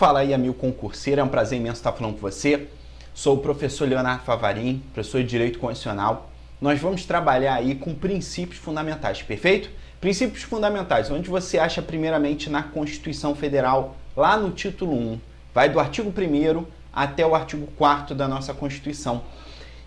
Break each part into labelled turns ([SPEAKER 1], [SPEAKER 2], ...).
[SPEAKER 1] Fala aí, amigo concurseiro, é um prazer imenso estar falando com você. Sou o professor Leonardo Favarin, professor de Direito Constitucional. Nós vamos trabalhar aí com princípios fundamentais, perfeito? Princípios fundamentais, onde você acha primeiramente na Constituição Federal, lá no título 1, vai do artigo 1º até o artigo 4º da nossa Constituição.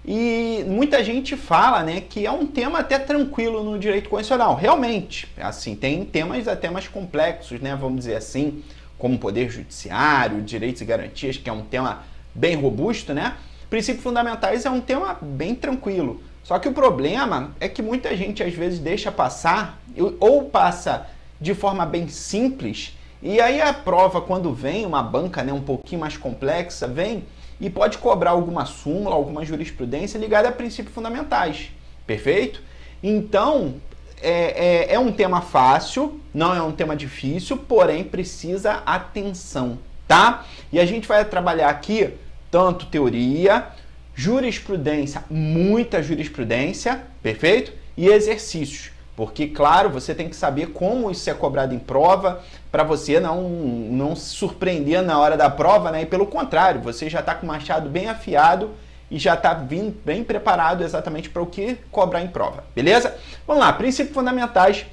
[SPEAKER 1] E muita gente fala, né, que é um tema até tranquilo no direito constitucional. Realmente, assim, tem temas até mais complexos, né, vamos dizer assim, como poder judiciário, direitos e garantias, que é um tema bem robusto, né? Princípios fundamentais é um tema bem tranquilo. Só que o problema é que muita gente às vezes deixa passar, ou passa de forma bem simples, e aí a prova, quando vem uma banca, né, um pouquinho mais complexa, vem e pode cobrar alguma súmula, alguma jurisprudência ligada a princípios fundamentais. Perfeito? Então, é um tema fácil, não é um tema difícil, porém precisa atenção, tá? E a gente vai trabalhar aqui tanto teoria, jurisprudência, muita jurisprudência, perfeito? E exercícios, porque, claro, você tem que saber como isso é cobrado em prova, para você não se surpreender na hora da prova, né? E pelo contrário, você já está com o machado bem afiado e já está vindo bem preparado exatamente para o que cobrar em prova, beleza? Vamos lá, princípios fundamentais.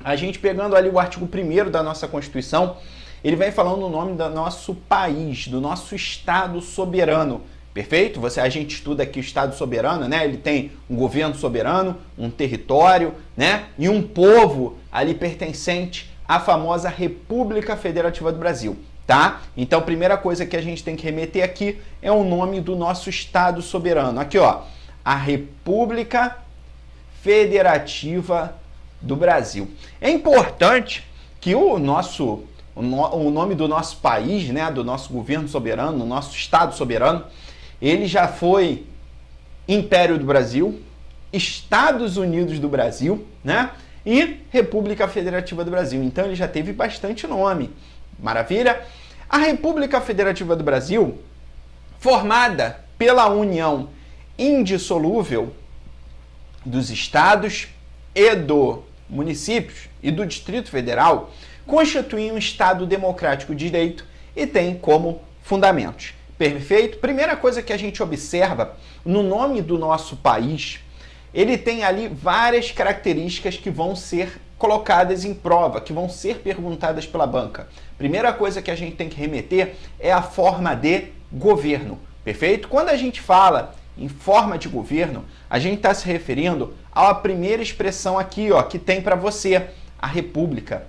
[SPEAKER 1] A gente pegando ali o artigo 1º da nossa Constituição, ele vem falando o nome do nosso país, do nosso Estado soberano, perfeito? A gente estuda aqui o Estado soberano, né? Ele tem um governo soberano, um território, né? E um povo ali pertencente à famosa República Federativa do Brasil. Tá? Então, a primeira coisa que a gente tem que remeter aqui é o nome do nosso Estado soberano. Aqui, ó, a República Federativa do Brasil. É importante que o nome do nosso país, né, do nosso governo soberano, do nosso Estado soberano, ele já foi Império do Brasil, Estados Unidos do Brasil, né, e República Federativa do Brasil. Então, ele já teve bastante nome. Maravilha? A República Federativa do Brasil, formada pela união indissolúvel dos estados e dos municípios e do Distrito Federal, constitui um Estado democrático de direito e tem como fundamentos. Perfeito? Primeira coisa que a gente observa no nome do nosso país, ele tem ali várias características que vão ser colocadas em prova, que vão ser perguntadas pela banca. Primeira coisa que a gente tem que remeter é a forma de governo, perfeito? Quando a gente fala em forma de governo, a gente está se referindo à primeira expressão aqui, ó, que tem para você, a república,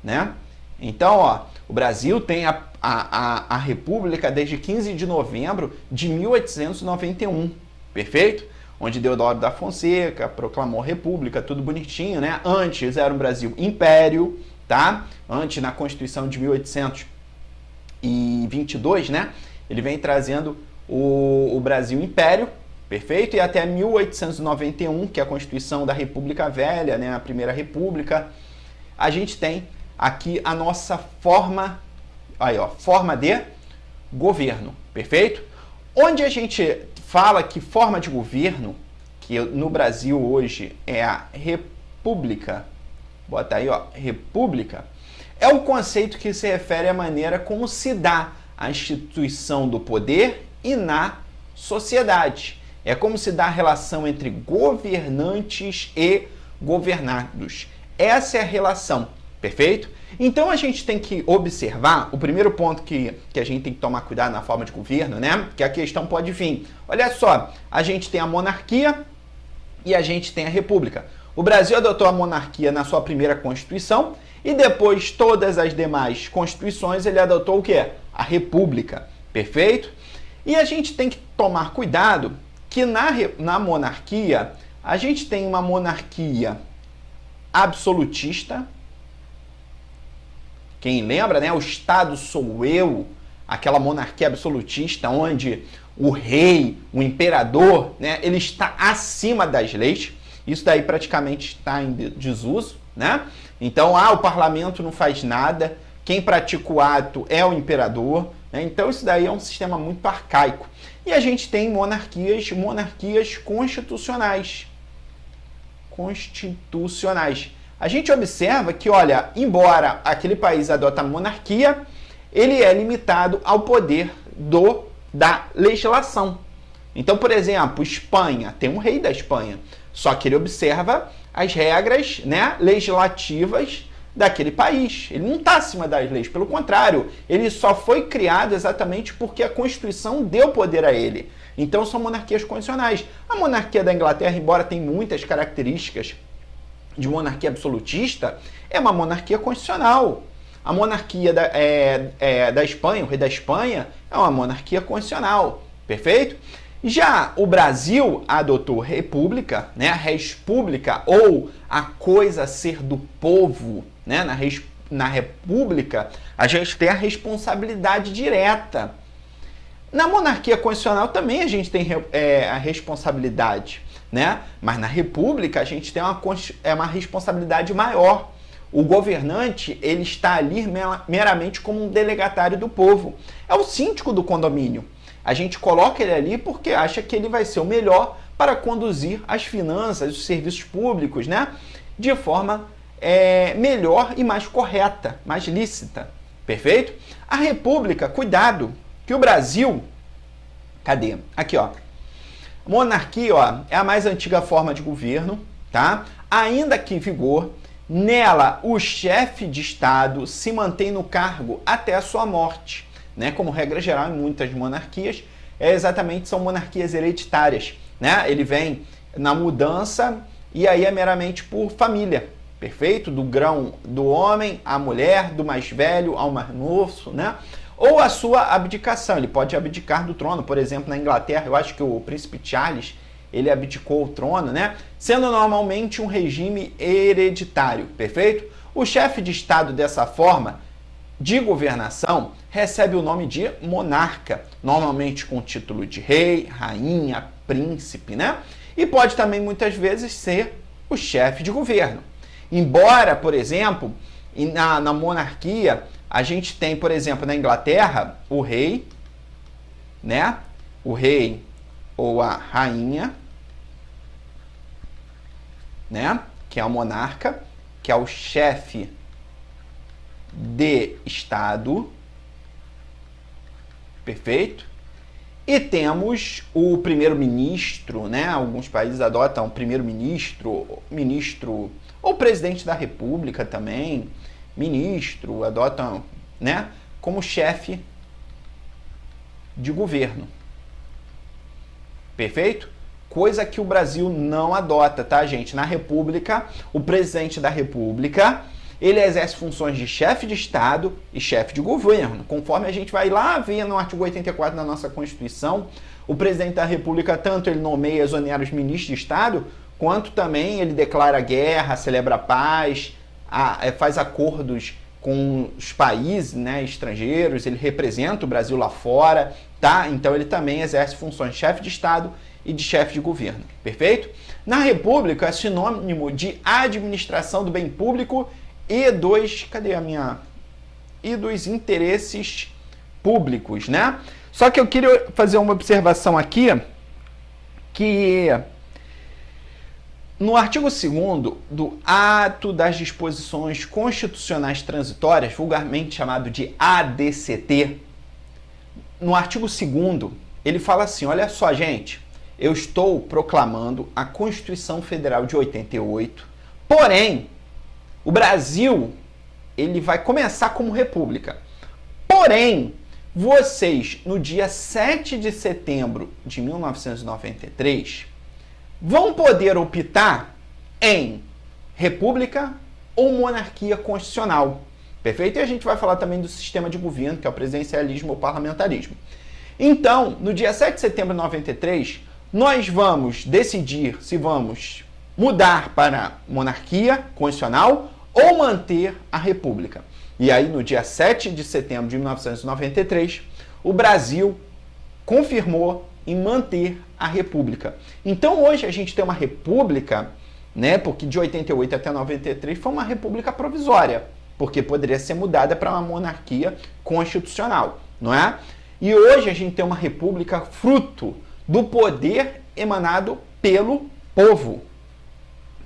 [SPEAKER 1] né? Então, ó, o Brasil tem a república desde 15 de novembro de 1891, perfeito? Onde Deodoro da Fonseca proclamou república, tudo bonitinho, né? Antes era um Brasil império, tá? Antes, na Constituição de 1822, né? Ele vem trazendo o Brasil império, perfeito? E até 1891, que é a Constituição da República Velha, né? A Primeira República, a gente tem aqui a nossa forma, aí, ó, forma de governo, perfeito? Onde a gente fala que forma de governo, que no Brasil hoje é a república, bota aí, ó, república, é um conceito que se refere à maneira como se dá a instituição do poder e na sociedade. É como se dá a relação entre governantes e governados. Essa é a relação, perfeito? Então a gente tem que observar, o primeiro ponto que a gente tem que tomar cuidado na forma de governo, né? Que a questão pode vir. Olha só, a gente tem a monarquia e a gente tem a república. O Brasil adotou a monarquia na sua primeira Constituição e depois todas as demais constituições ele adotou o quê? A república, perfeito? E a gente tem que tomar cuidado que na monarquia a gente tem uma monarquia absolutista. Quem lembra, né? O Estado sou eu, aquela monarquia absolutista onde o rei, o imperador, né? Ele está acima das leis. Isso daí praticamente está em desuso, né? Então, o parlamento não faz nada, quem pratica o ato é o imperador, né? Então isso daí é um sistema muito arcaico. E a gente tem monarquias constitucionais. A gente observa que, olha, embora aquele país adote a monarquia, ele é limitado ao poder da legislação. Então, por exemplo, Espanha, tem um rei da Espanha, só que ele observa as regras, né, legislativas daquele país. Ele não está acima das leis, pelo contrário, ele só foi criado exatamente porque a Constituição deu poder a ele. Então são monarquias constitucionais. A monarquia da Inglaterra, embora tenha muitas características de monarquia absolutista, é uma monarquia constitucional. A monarquia da Espanha, o rei da Espanha, é uma monarquia constitucional, perfeito? Já o Brasil adotou república, né? A república ou a coisa a ser do povo, né? Na república, a gente tem a responsabilidade direta. Na monarquia constitucional também a gente tem a responsabilidade, né? Mas na república a gente tem uma responsabilidade maior. O governante, ele está ali meramente como um delegatário do povo. É o síndico do condomínio. A gente coloca ele ali porque acha que ele vai ser o melhor para conduzir as finanças, os serviços públicos, né? De forma melhor e mais correta, mais lícita. Perfeito? A república, cuidado, que o Brasil... Cadê? Aqui, ó. Monarquia, ó, é a mais antiga forma de governo, tá? Ainda que em vigor, nela o chefe de Estado se mantém no cargo até a sua morte, né? Como regra geral, em muitas monarquias, são monarquias hereditárias, né? Ele vem na mudança e aí é meramente por família, perfeito? Do grão do homem à mulher, do mais velho ao mais novo, né? Ou a sua abdicação, ele pode abdicar do trono, por exemplo, na Inglaterra, eu acho que o príncipe Charles, ele abdicou o trono, né? Sendo normalmente um regime hereditário, perfeito? O chefe de Estado dessa forma de governação recebe o nome de monarca, normalmente com o título de rei, rainha, príncipe, né? E pode também muitas vezes ser o chefe de governo. Embora, por exemplo, na monarquia, a gente tem, por exemplo, na Inglaterra, o rei, né? O rei ou a rainha, né? Que é o monarca, que é o chefe de Estado, perfeito? E temos o primeiro-ministro, né? Alguns países adotam primeiro-ministro, ministro, ou presidente da República também, ministro, adotam, né? Como chefe de governo, perfeito? Coisa que o Brasil não adota, tá, gente? Na República, o presidente da República, ele exerce funções de chefe de Estado e chefe de governo. Conforme a gente vai lá ver no artigo 84 da nossa Constituição, o presidente da República, tanto ele nomeia e exonera os ministros de Estado, quanto também ele declara guerra, celebra a paz, faz acordos com os países, né, estrangeiros, ele representa o Brasil lá fora, tá? Então ele também exerce funções de chefe de Estado e de chefe de governo, perfeito? Na República é sinônimo de administração do bem público e dos interesses públicos, né? Só que eu queria fazer uma observação aqui, que no artigo 2º do Ato das Disposições Constitucionais Transitórias, vulgarmente chamado de ADCT, no artigo 2º, ele fala assim, olha só, gente, eu estou proclamando a Constituição Federal de 88, porém, o Brasil, ele vai começar como república. Porém, vocês, no dia 7 de setembro de 1993, vão poder optar em república ou monarquia constitucional. Perfeito? E a gente vai falar também do sistema de governo, que é o presidencialismo ou parlamentarismo. Então, no dia 7 de setembro de 93, nós vamos decidir se vamos mudar para monarquia constitucional ou manter a república. E aí, no dia 7 de setembro de 1993, o Brasil confirmou em manter a república. Então, hoje a gente tem uma república, né, porque de 88 até 93 foi uma república provisória, porque poderia ser mudada para uma monarquia constitucional, não é? E hoje a gente tem uma república fruto do poder emanado pelo povo.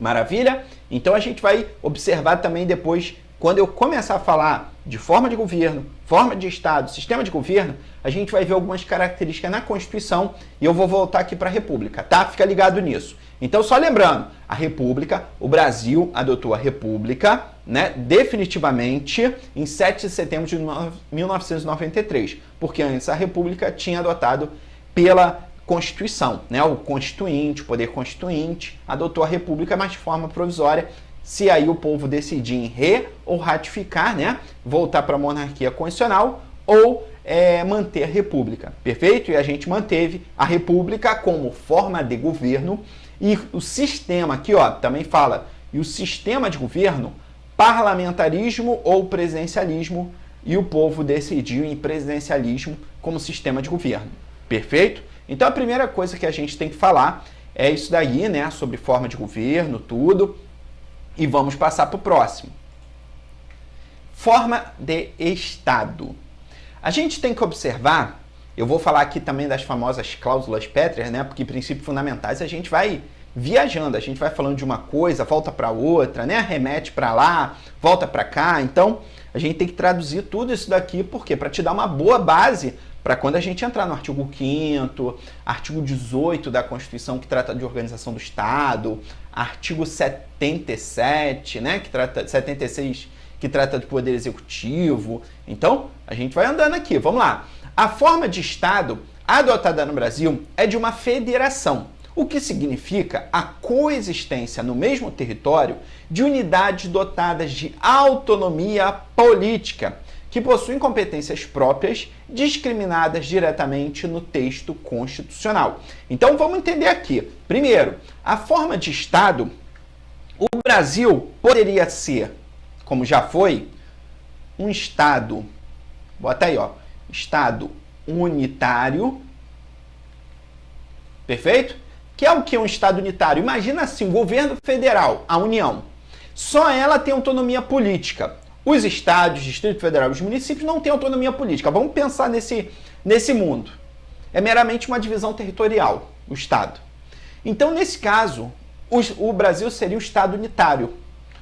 [SPEAKER 1] Maravilha? Então a gente vai observar também depois, quando eu começar a falar de forma de governo, forma de Estado, sistema de governo, a gente vai ver algumas características na Constituição e eu vou voltar aqui para a República, tá? Fica ligado nisso. Então, só lembrando, a República, o Brasil adotou a República, né, definitivamente em 7 de setembro de 1993, porque antes a República tinha adotado pela Constituição, né, o Constituinte, o Poder Constituinte, adotou a República, mas de forma provisória, se aí o povo decidir em ou ratificar, né, voltar para a monarquia constitucional ou manter a República, perfeito? E a gente manteve a República como forma de governo e o sistema aqui, ó, também fala, e o sistema de governo, parlamentarismo ou presidencialismo, e o povo decidiu em presidencialismo como sistema de governo, perfeito? Então a primeira coisa que a gente tem que falar é isso daí, né, sobre forma de governo, tudo, e vamos passar para o próximo. Forma de Estado. A gente tem que observar, eu vou falar aqui também das famosas cláusulas pétreas, né? Porque princípios fundamentais a gente vai viajando, a gente vai falando de uma coisa, volta para outra, né? Remete para lá, volta para cá. Então, a gente tem que traduzir tudo isso daqui, por quê? Para te dar uma boa base para quando a gente entrar no artigo 5º, artigo 18 da Constituição, que trata de organização do Estado, artigo 77, né? Que trata 76, que trata do Poder Executivo. Então, a gente vai andando aqui. Vamos lá. A forma de Estado adotada no Brasil é de uma federação, o que significa a coexistência no mesmo território de unidades dotadas de autonomia política, que possuem competências próprias, discriminadas diretamente no texto constitucional. Então, vamos entender aqui. Primeiro, a forma de Estado, o Brasil poderia ser, como já foi, um Estado, bota aí, ó, Estado unitário, perfeito? Que é o que? Um Estado unitário. Imagina assim, o governo federal, a União, só ela tem autonomia política. Os estados, Distrito Federal e os municípios não têm autonomia política. Vamos pensar nesse mundo. É meramente uma divisão territorial, o Estado. Então, nesse caso, o Brasil seria o Estado unitário.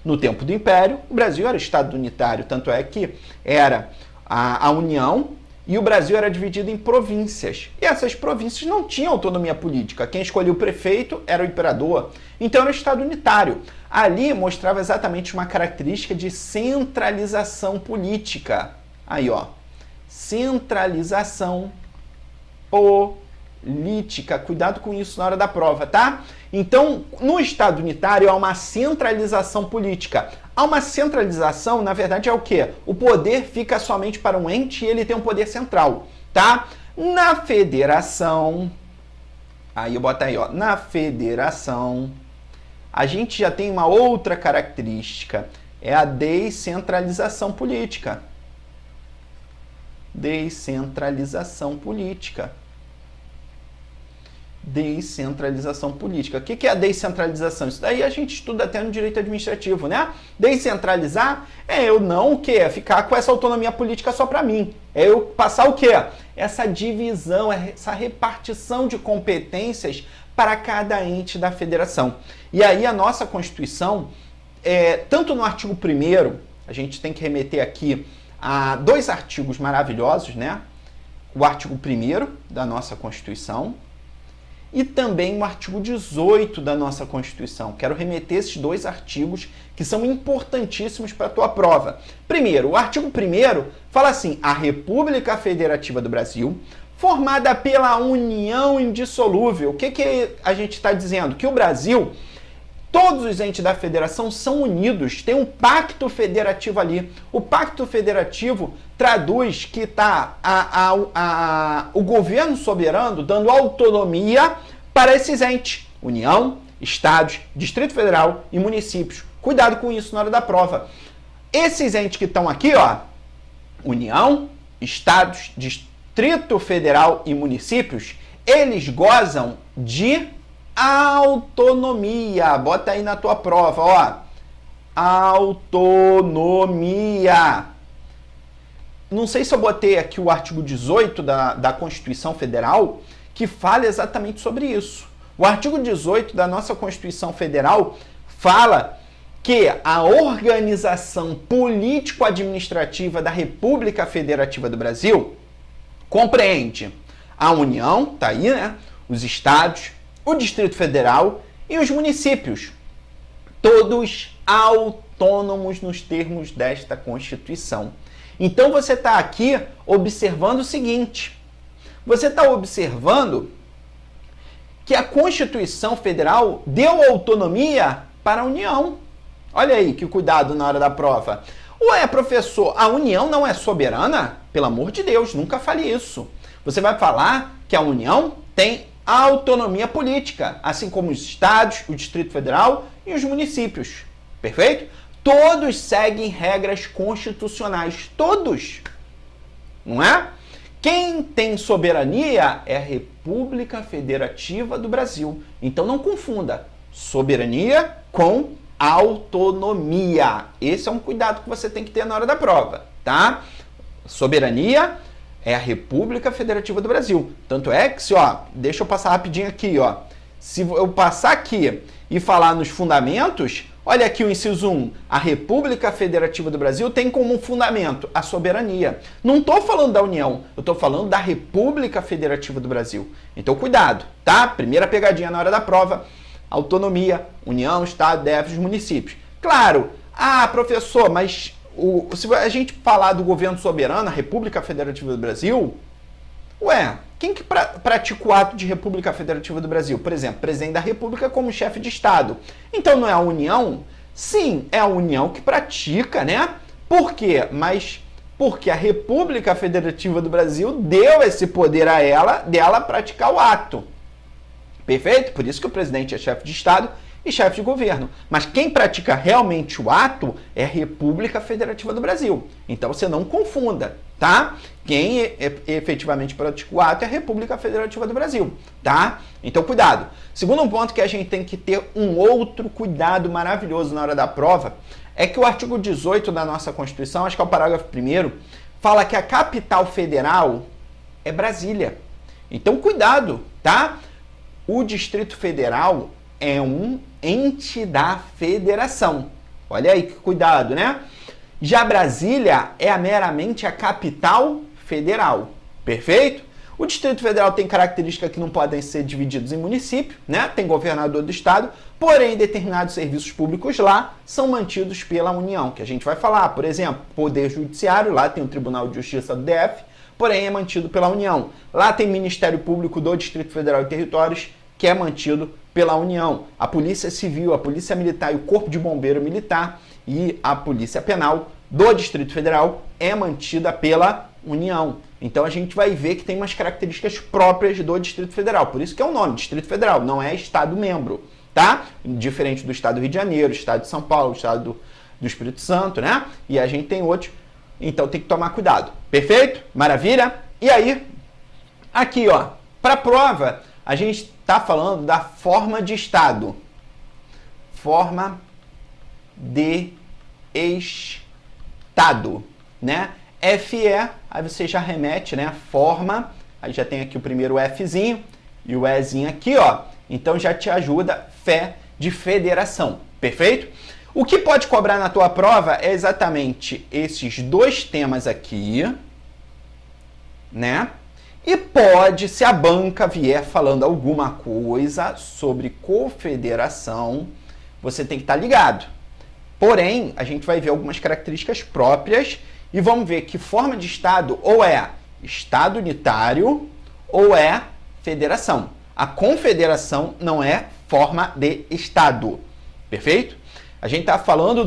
[SPEAKER 1] No tempo do Império, o Brasil era Estado unitário, tanto é que era a União e o Brasil era dividido em províncias. E essas províncias não tinham autonomia política. Quem escolhia o prefeito era o imperador. Então era o Estado unitário. Ali mostrava exatamente uma característica de centralização política. Aí, ó. Centralização política. Cuidado com isso na hora da prova, tá? Então, no Estado unitário há uma centralização política. Há uma centralização, na verdade, é o quê? O poder fica somente para um ente e ele tem um poder central, tá? Na federação, aí eu boto aí, ó, na federação, a gente já tem uma outra característica, é a descentralização política. Descentralização política. Descentralização política. O que é a descentralização? Isso daí a gente estuda até no direito administrativo, né? Descentralizar é eu não o quê? É ficar com essa autonomia política só para mim. É eu passar o quê? Essa divisão, essa repartição de competências para cada ente da federação. E aí a nossa Constituição, tanto no artigo 1º, a gente tem que remeter aqui a 2 artigos maravilhosos, né? O artigo 1º da nossa Constituição, e também o artigo 18 da nossa Constituição. Quero remeter esses 2 artigos que são importantíssimos para a tua prova. Primeiro, o artigo 1º fala assim: a República Federativa do Brasil, formada pela união indissolúvel. O que a gente está dizendo? Que o Brasil, todos os entes da federação são unidos, tem um pacto federativo ali. O pacto federativo traduz que está o governo soberano dando autonomia para esses entes. União, estados, Distrito Federal e municípios. Cuidado com isso na hora da prova. Esses entes que estão aqui, ó, União, estados, Distrito Federal e municípios, eles gozam de autonomia. Bota aí na tua prova, ó. Autonomia. Não sei se eu botei aqui o artigo 18 da Constituição Federal, que fala exatamente sobre isso. O artigo 18 da nossa Constituição Federal fala que a organização político-administrativa da República Federativa do Brasil compreende a União, tá aí, né? Os estados, o Distrito Federal e os municípios, todos autônomos nos termos desta Constituição. Então você está aqui observando o seguinte, você está observando que a Constituição Federal deu autonomia para a União. Olha aí que cuidado na hora da prova. Ué, professor, a União não é soberana? Pelo amor de Deus, nunca fale isso. Você vai falar que a União tem autonomia política, assim como os estados, o Distrito Federal e os municípios. Perfeito? Todos seguem regras constitucionais. Todos. Não é? Quem tem soberania é a República Federativa do Brasil. Então não confunda soberania com autonomia. Esse é um cuidado que você tem que ter na hora da prova, tá? Soberania é a República Federativa do Brasil. Tanto é que, deixa eu passar rapidinho aqui, se eu passar aqui e falar nos fundamentos, olha aqui o inciso 1. A República Federativa do Brasil tem como fundamento a soberania. Não estou falando da União, eu estou falando da República Federativa do Brasil. Então, cuidado, tá? Primeira pegadinha na hora da prova. Autonomia, União, Estado, DF, os municípios. Claro, professor, mas se a gente falar do governo soberano, a República Federativa do Brasil, quem que pratica o ato de República Federativa do Brasil? Por exemplo, presidente da República como chefe de Estado. Então não é a União? Sim, é a União que pratica, né? Por quê? Mas porque a República Federativa do Brasil deu esse poder a ela, dela praticar o ato. Perfeito? Por isso que o presidente é chefe de Estado e chefe de governo. Mas quem pratica realmente o ato é a República Federativa do Brasil. Então você não confunda, tá? Quem efetivamente pratica o ato é a República Federativa do Brasil, tá? Então cuidado. Segundo ponto que a gente tem que ter um outro cuidado maravilhoso na hora da prova é que o artigo 18 da nossa Constituição, acho que é o parágrafo 1º, fala que a capital federal é Brasília. Então cuidado, tá? O Distrito Federal é um ente da federação. Olha aí que cuidado, né? Já Brasília é meramente a capital federal. Perfeito? O Distrito Federal tem características que não podem ser divididos em município, né? Tem governador do estado, porém determinados serviços públicos lá são mantidos pela União, que a gente vai falar. Por exemplo, Poder Judiciário, lá tem o Tribunal de Justiça do DF, porém é mantido pela União. Lá tem Ministério Público do Distrito Federal e Territórios, que é mantido pela União. A Polícia Civil, a Polícia Militar e o Corpo de Bombeiro Militar e a Polícia Penal do Distrito Federal é mantida pela União. Então a gente vai ver que tem umas características próprias do Distrito Federal. Por isso que é o nome, Distrito Federal, não é Estado membro, tá? Diferente do Estado do Rio de Janeiro, Estado de São Paulo, Estado do Espírito Santo, né? E a gente tem outros, então tem que tomar cuidado. Perfeito? Maravilha? E aí, aqui, para a prova, a gente está falando da forma de Estado. Forma de Estado, né? FE, aí você já remete, né? Forma, aí já tem aqui o primeiro Fzinho e o Ezinho aqui, Então já te ajuda, fé de federação, perfeito? O que pode cobrar na tua prova é exatamente esses dois temas aqui, né? E pode, se a banca vier falando alguma coisa sobre confederação, você tem que estar ligado. Porém, a gente vai ver algumas características próprias e vamos ver que forma de Estado ou é Estado unitário ou é federação. A confederação não é forma de Estado. Perfeito? A gente está falando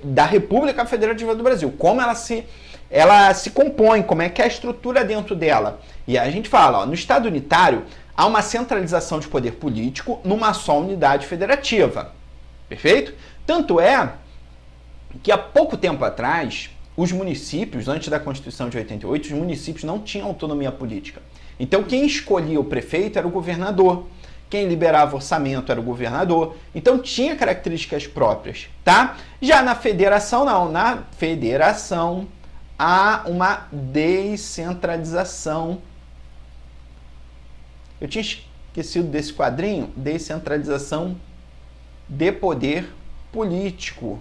[SPEAKER 1] da República Federativa do Brasil, como ela se compõe, como é que é a estrutura dentro dela. E aí a gente fala, no Estado unitário, há uma centralização de poder político numa só unidade federativa. Perfeito? Tanto é que há pouco tempo atrás, os municípios, antes da Constituição de 88, os municípios não tinham autonomia política. Então quem escolhia o prefeito era o governador. Quem liberava orçamento era o governador. Então tinha características próprias, tá? Já na federação, não. Na federação há uma descentralização. Eu tinha esquecido desse quadrinho. Descentralização de poder político.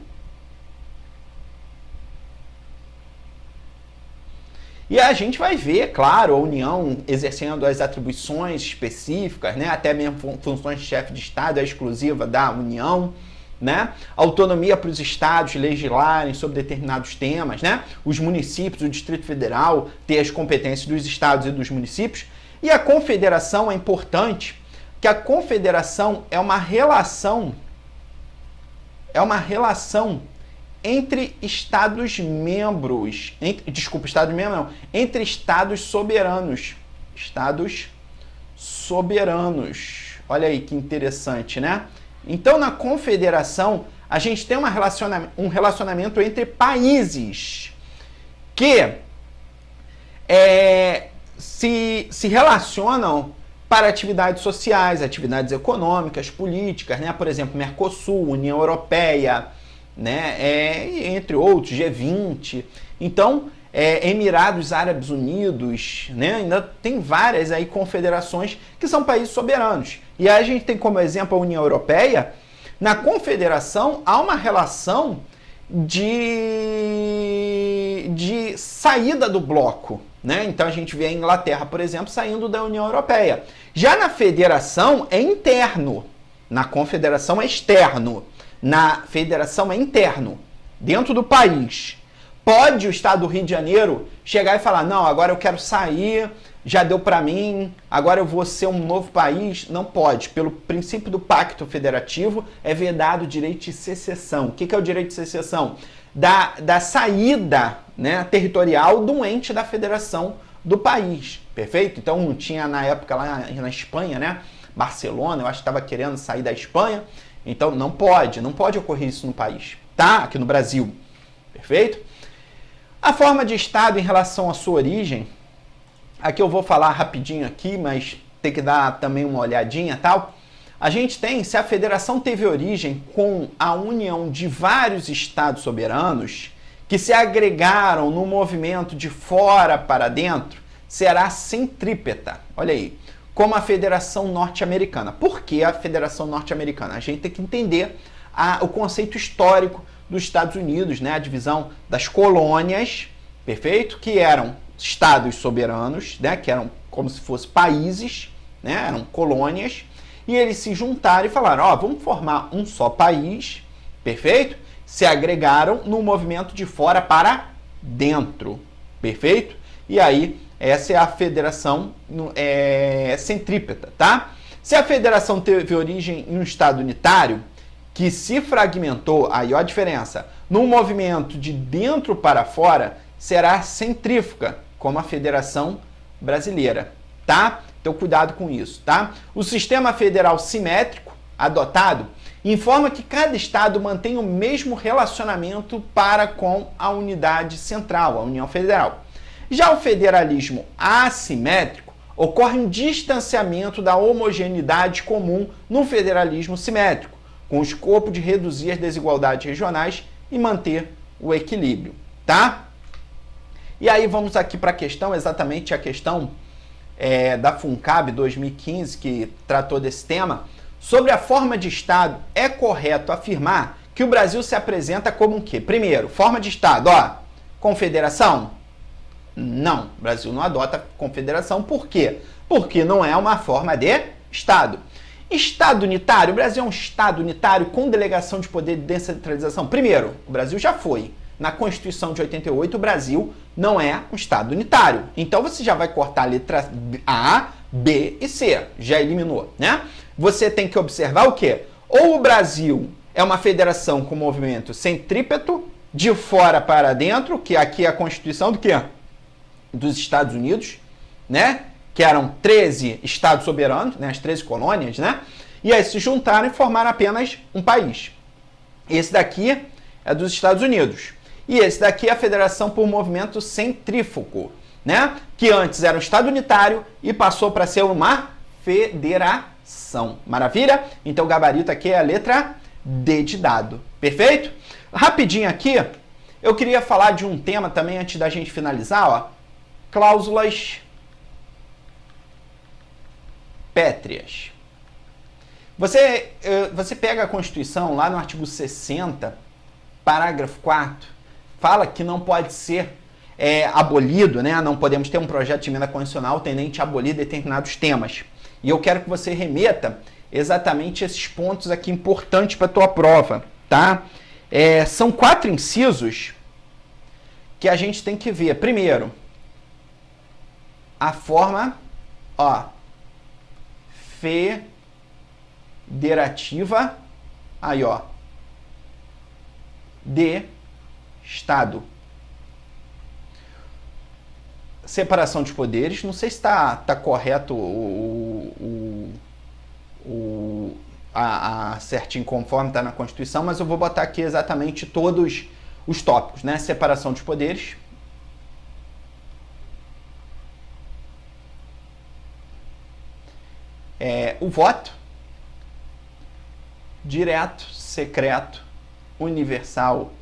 [SPEAKER 1] E a gente vai ver, claro, a União exercendo as atribuições específicas, né? Até mesmo funções de chefe de Estado, é exclusiva da União, né? Autonomia para os estados legislarem sobre determinados temas, né? Os municípios, o Distrito Federal ter as competências dos estados e dos municípios. E a confederação é importante, que a confederação é uma relação entre estados membros, entre estados soberanos. Estados soberanos. Olha aí que interessante, né? Então, na confederação, a gente tem um relacionamento entre países que se relacionam para atividades sociais, atividades econômicas, políticas, né? Por exemplo, Mercosul, União Europeia, né? Entre outros, G20. Então, Emirados Árabes Unidos, né? Ainda tem várias aí confederações que são países soberanos. E aí a gente tem como exemplo a União Europeia. Na confederação há uma relação de saída do bloco, né? Então a gente vê a Inglaterra, por exemplo, saindo da União Europeia. Já na federação é interno, na confederação é externo, na federação é interno, dentro do país. Pode o Estado do Rio de Janeiro chegar e falar, não, agora eu quero sair, já deu para mim, agora eu vou ser um novo país? Não pode. Pelo princípio do Pacto Federativo, é vedado o direito de secessão. O que é o direito de secessão? Da saída, né, territorial do ente da federação do país, perfeito? Então tinha na época lá na Espanha, né, Barcelona, eu acho que estava querendo sair da Espanha, então não pode ocorrer isso no país, tá? Aqui no Brasil, perfeito? A forma de Estado em relação à sua origem, aqui eu vou falar rapidinho aqui, mas tem que dar também uma olhadinha, tal. A gente tem, se a federação teve origem com a união de vários estados soberanos que se agregaram no movimento de fora para dentro, será centrípeta. Olha aí, como a Federação Norte-Americana. Por que a Federação Norte-Americana? A gente tem que entender o conceito histórico dos Estados Unidos, né? A divisão das colônias, perfeito? Que eram estados soberanos, né? Que eram como se fossem países, né? Eram colônias. E eles se juntaram e falaram, ó, vamos formar um só país, perfeito? Se agregaram no movimento de fora para dentro, perfeito? E aí, essa é a federação centrípeta, tá? Se a federação teve origem em um estado unitário, que se fragmentou, aí ó a diferença, num movimento de dentro para fora, será centrífuga, como a federação brasileira, tá? Então, cuidado com isso, tá? O sistema federal simétrico adotado informa que cada estado mantém o mesmo relacionamento para com a unidade central, a União Federal. Já o federalismo assimétrico ocorre um distanciamento da homogeneidade comum no federalismo simétrico, com o escopo de reduzir as desigualdades regionais e manter o equilíbrio, tá? E aí vamos aqui para a questão, exatamente a questão da FUNCAB 2015, que tratou desse tema. Sobre a forma de Estado, é correto afirmar que o Brasil se apresenta como um quê? Primeiro, forma de Estado, ó, confederação? Não, o Brasil não adota confederação. Por quê? Porque não é uma forma de Estado. Estado unitário, o Brasil é um Estado unitário com delegação de poder de descentralização? Primeiro, o Brasil já foi. Na Constituição de 88, o Brasil não é um Estado unitário. Então você já vai cortar a letra A, B e C. Já eliminou, né? Você tem que observar o quê? Ou o Brasil é uma federação com movimento centrípeto, de fora para dentro, que aqui é a Constituição do quê? Dos Estados Unidos, né? Que eram 13 estados soberanos, né? As 13 colônias, né? E aí se juntaram e formaram apenas um país. Esse daqui é dos Estados Unidos. E esse daqui é a federação por movimento centrífugo, né? Que antes era um Estado unitário e passou para ser uma federação. Maravilha? Então o gabarito aqui é a letra D de dado. Perfeito? Rapidinho aqui, eu queria falar de um tema também antes da gente finalizar, ó. Cláusulas pétreas. Você pega a Constituição, lá no artigo 60, parágrafo 4º, fala que não pode ser abolido, né? Não podemos ter um projeto de emenda constitucional tendente a abolir determinados temas. E eu quero que você remeta exatamente esses pontos aqui importantes para a tua prova, tá? São 4 incisos que a gente tem que ver. Primeiro, a forma, federativa, aí, de Estado. Separação de poderes, não sei se está correto certinho conforme está na Constituição, mas eu vou botar aqui exatamente todos os tópicos, né? Separação de poderes. O voto direto, secreto, universal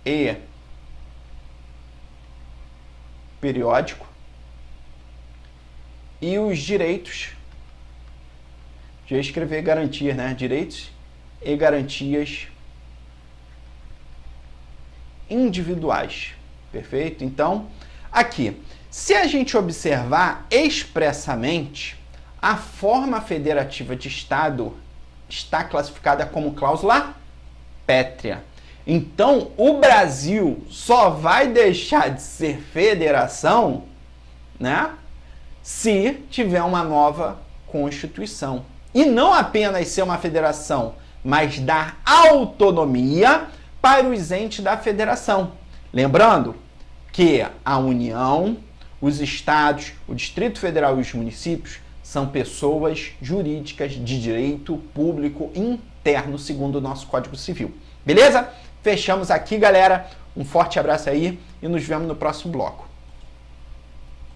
[SPEAKER 1] e periódico. E os direitos, já escrever garantias, né? Direitos e garantias individuais. Perfeito? Então, aqui, se a gente observar expressamente, a forma federativa de Estado está classificada como cláusula pétrea. Então, o Brasil só vai deixar de ser federação, né, se tiver uma nova Constituição. E não apenas ser uma federação, mas dar autonomia para os entes da federação. Lembrando que a União, os estados, o Distrito Federal e os municípios são pessoas jurídicas de direito público interno, segundo o nosso Código Civil. Beleza? Fechamos aqui, galera. Um forte abraço aí e nos vemos no próximo bloco.